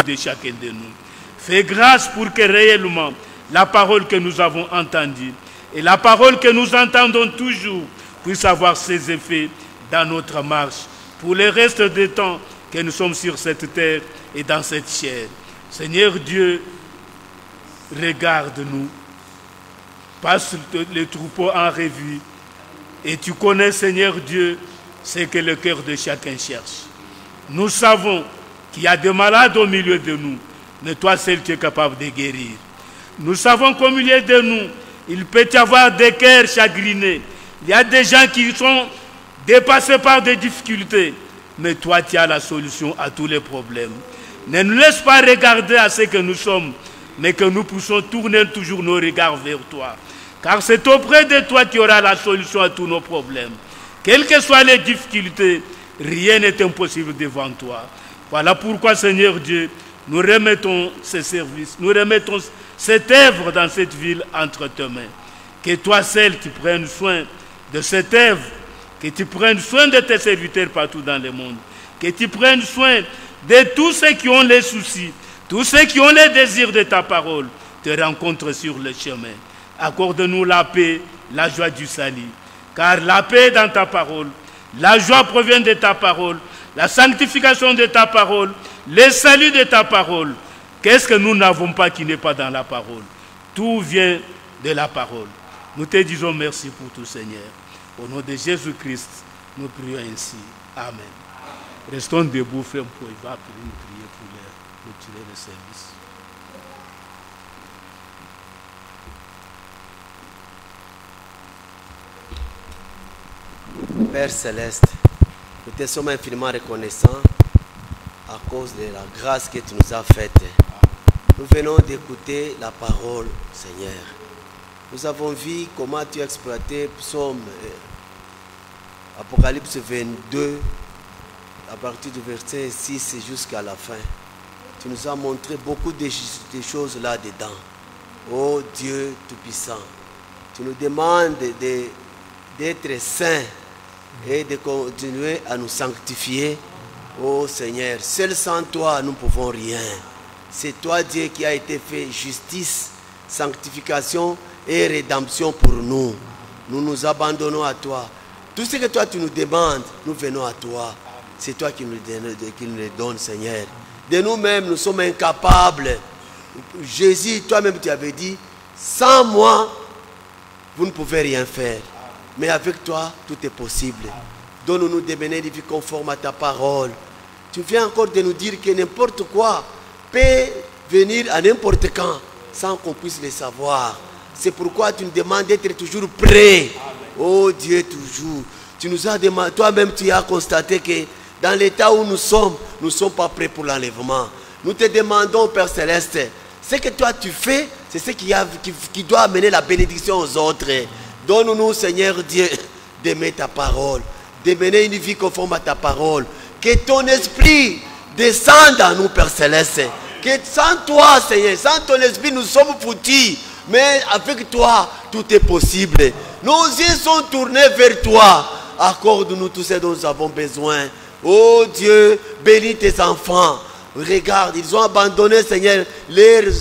de chacun de nous. Fais grâce pour que réellement la parole que nous avons entendue et la parole que nous entendons toujours puisse avoir ses effets dans notre marche pour le reste du temps que nous sommes sur cette terre et dans cette chair. Seigneur Dieu, regarde-nous, passe les troupeaux en revue et tu connais, Seigneur Dieu, ce que le cœur de chacun cherche. Nous savons qu'il y a des malades au milieu de nous, mais toi seul tu es capable de guérir. Nous savons qu'au milieu de nous, il peut y avoir des cœurs chagrinés. Il y a des gens qui sont dépassés par des difficultés, mais toi tu as la solution à tous les problèmes. Ne nous laisse pas regarder à ce que nous sommes, mais que nous puissions tourner toujours nos regards vers toi. Car c'est auprès de toi qu'il y aura la solution à tous nos problèmes. Quelles que soient les difficultés, rien n'est impossible devant toi. Voilà pourquoi, Seigneur Dieu, nous remettons ce service, nous remettons cette œuvre dans cette ville entre tes mains. Que toi seul, tu prennes soin de cette œuvre, que tu prennes soin de tes serviteurs partout dans le monde, que tu prennes soin de tous ceux qui ont les soucis, tous ceux qui ont les désirs de ta parole, te rencontrent sur le chemin. Accorde-nous la paix, la joie du salut, car la paix est dans ta parole. La joie provient de ta parole, la sanctification de ta parole, le salut de ta parole. Qu'est-ce que nous n'avons pas qui n'est pas dans la parole? Tout vient de la parole. Nous te disons merci pour tout, Seigneur. Au nom de Jésus-Christ, nous prions ainsi. Amen. Restons debout, frère Poiva, pour nous prier pour clôturer le service. Père Céleste, nous te sommes infiniment reconnaissants à cause de la grâce que tu nous as faite. Nous venons d'écouter la parole, Seigneur. Nous avons vu comment tu as exploité Psaume, Apocalypse 22, à partir du verset 6 jusqu'à la fin. Tu nous as montré beaucoup de choses là-dedans. Oh Dieu Tout-Puissant, tu nous demandes d'être saints et de continuer à nous sanctifier. Oh Seigneur, seul sans toi, nous ne pouvons rien. C'est toi, Dieu, qui a été fait justice, sanctification et rédemption pour nous. Nous nous abandonnons à toi. Tout ce que toi, tu nous demandes, nous venons à toi. C'est toi qui nous le donnes, Seigneur. De nous-mêmes, nous sommes incapables. Jésus, toi-même, tu avais dit, sans moi, vous ne pouvez rien faire. Mais avec toi, tout est possible. Donne-nous des bénédictions conformes à ta parole. Tu viens encore de nous dire que n'importe quoi peut venir à n'importe quand sans qu'on puisse le savoir. C'est pourquoi tu nous demandes d'être toujours prêt. Oh Dieu, toujours. Tu nous as demandé, toi-même tu as constaté que dans l'état où nous ne sommes pas prêts pour l'enlèvement. Nous te demandons, Père Céleste, ce que toi tu fais, c'est ce qui doit amener la bénédiction aux autres. Donne-nous, Seigneur Dieu, d'aimer ta parole, de mener une vie conforme à ta parole. Que ton esprit descende en nous, Père Céleste. Que sans toi, Seigneur, sans ton esprit, nous sommes foutus. Mais avec toi, tout est possible. Nos yeux sont tournés vers toi. Accorde-nous tout ce dont nous avons besoin. Oh Dieu, bénis tes enfants. Regarde, ils ont abandonné, Seigneur, leurs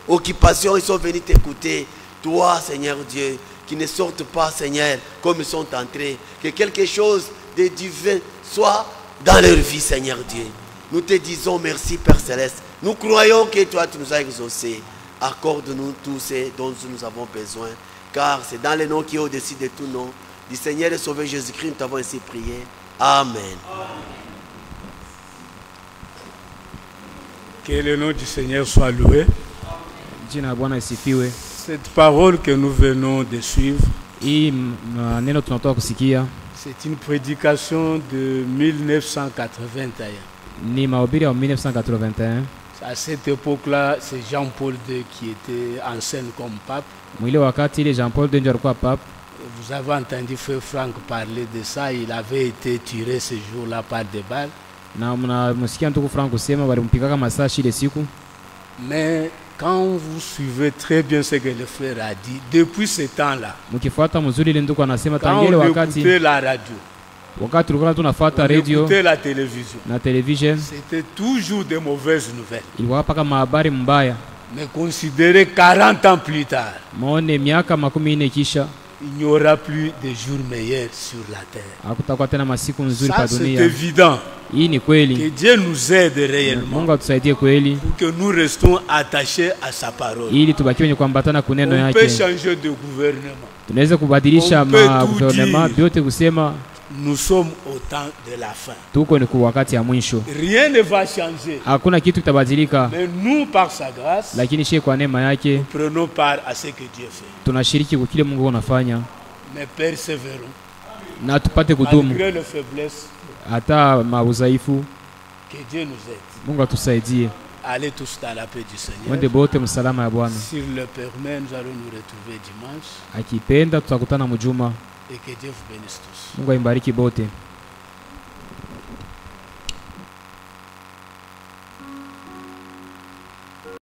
occupations. Ils sont venus t'écouter. Toi, Seigneur Dieu, qui ne sortent pas, Seigneur, comme ils sont entrés. Que quelque chose de divin soit dans leur vie, Seigneur Dieu. Nous te disons merci, Père Céleste. Nous croyons que toi, tu nous as exaucés. Accorde-nous tout ce dont nous avons besoin. Car c'est dans le nom qui est au-dessus de tout nom, du Seigneur et Sauveur Jésus-Christ, nous t'avons ainsi prié. Amen. Que le nom du Seigneur soit loué. Cette parole que nous venons de suivre, c'est une prédication de 1981. À cette époque-là, c'est Jean-Paul II qui était en scène comme pape. Vous avez entendu Frère Franck parler de ça. Il avait été tiré ce jour-là par des balles. Mais quand vous suivez très bien ce que le frère a dit, depuis ce temps-là, Mkifuata mzuri ile ndugu anasema quand tangile on wakati écoutait la radio, tulikuwa tunafuata on radio écoutait la télévision, na television, c'était toujours de mauvaises nouvelles. ilikuwa paka habari mbaya. Mais considérez 40 ans plus tard, Maone miaka 40 kisha il n'y aura plus de jours meilleurs sur la terre. hakutakuwa tena masiku nzuri Ça, pa c'est dunia. évident. Hii ni Que kweli. Dieu nous aide réellement Mungu atusaidie kweli pour que nous restons attachés à sa parole. ili tubaki wenye kuambatana kuneno On peut yake. changer de gouvernement. Tunaweza kubadilisha On peut gouvernement tout dire. vyote kusema Nous sommes au temps de la fin. tuko ni kwa wakati ya mwisho. Rien ne va changer. Hakuna kitu kitabadilika, Mais nous, par sa grâce, lakini shie kwa neema yake prenons part à ce que Dieu fait. tunashiriki kwa kile Mungu anafanya Mais persévérons. na tupate kudumu Malgré les faiblesses, hata maudhaifu. que Dieu nous aide. Mungu atusaidie. Allez tous dans la paix du Seigneur. Mwende bote msalama ya Bwana. S'il le permet, nous allons nous retrouver dimanche. Akipenda tutakutana mjuma. Et que Dieu vous bénisse tous. Mungu aimbariki bote.